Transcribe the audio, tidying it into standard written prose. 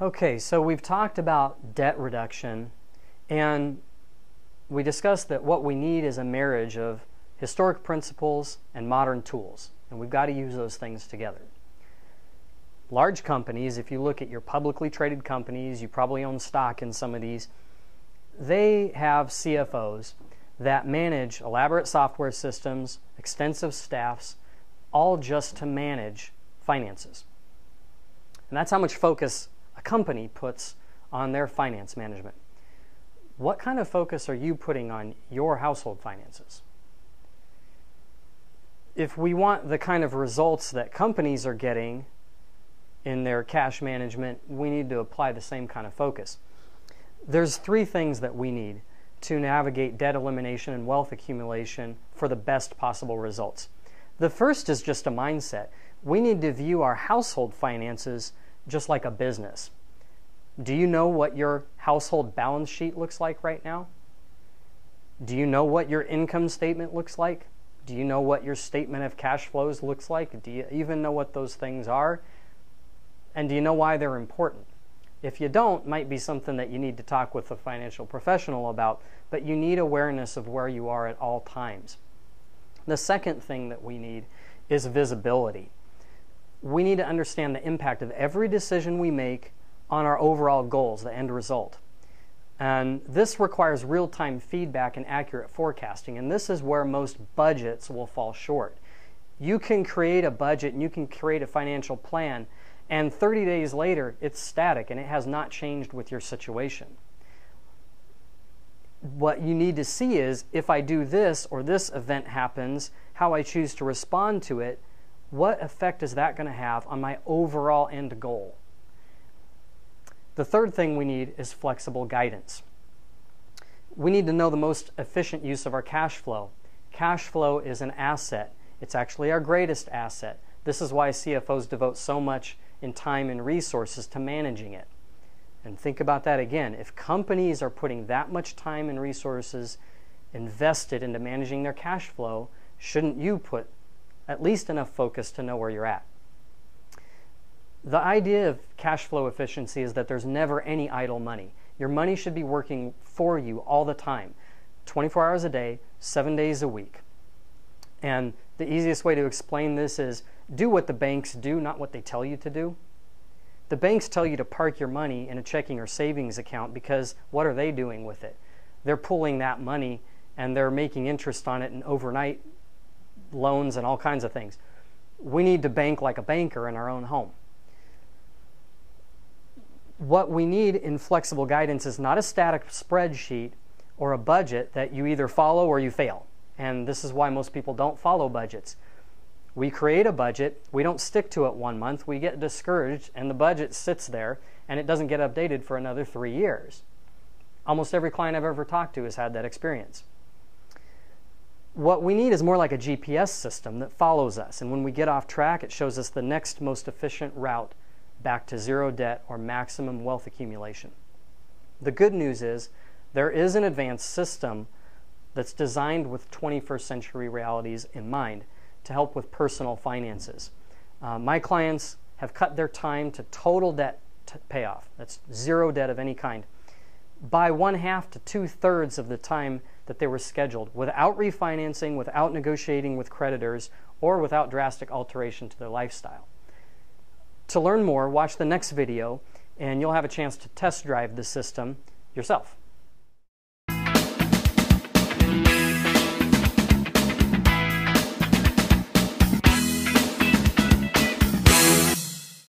Okay, so we've talked about debt reduction, and we discussed that what we need is a marriage of historic principles and modern tools, and we've got to use those things together. Large companies, if you look at your publicly traded companies, you probably own stock in some of these, they have CFOs that manage elaborate software systems, extensive staffs, all just to manage finances. And that's how much focus a company puts on their finance management. What kind of focus are you putting on your household finances? If we want the kind of results that companies are getting in their cash management, we need to apply the same kind of focus. There's three things that we need to navigate debt elimination and wealth accumulation for the best possible results. The first is just a mindset. We need to view our household finances just like a business. Do you know what your household balance sheet looks like right now? Do you know what your income statement looks like? Do you know what your statement of cash flows looks like? Do you even know what those things are? And do you know why they're important? If you don't, it might be something that you need to talk with a financial professional about, but you need awareness of where you are at all times. The second thing that we need is visibility. We need to understand the impact of every decision we make on our overall goals, the end result. And this requires real-time feedback and accurate forecasting, and this is where most budgets will fall short. You can create a budget and you can create a financial plan, and 30 days later it's static and it has not changed with your situation. What you need to see is, if I do this or this event happens, how I choose to respond to it, what effect is that going to have on my overall end goal? The third thing we need is flexible guidance. We need to know the most efficient use of our cash flow. Cash flow is an asset. It's actually our greatest asset. This is why CFOs devote so much in time and resources to managing it. And think about that again. If companies are putting that much time and resources invested into managing their cash flow, shouldn't you put at least enough focus to know where you're at? The idea of cash flow efficiency is that there's never any idle money. Your money should be working for you all the time, 24 hours a day, 7 days a week. And the easiest way to explain this is, do what the banks do, not what they tell you to do. The banks tell you to park your money in a checking or savings account because what are they doing with it? They're pulling that money and they're making interest on it in overnight loans and all kinds of things. We need to bank like a banker in our own home. What we need in flexible guidance is not a static spreadsheet or a budget that you either follow or you fail. And this is why most people don't follow budgets. We create a budget, we don't stick to it 1 month, we get discouraged, and the budget sits there and it doesn't get updated for another 3 years. Almost every client I've ever talked to has had that experience. What we need is more like a GPS system that follows us, and when we get off track, it shows us the next most efficient route back to zero debt or maximum wealth accumulation. The good news is there is an advanced system that's designed with 21st century realities in mind to help with personal finances. My clients have cut their time to total debt payoff, that's zero debt of any kind, by 1/2 to 2/3 of the time that they were scheduled, without refinancing, without negotiating with creditors, or without drastic alteration to their lifestyle. To learn more, watch the next video and you'll have a chance to test drive the system yourself.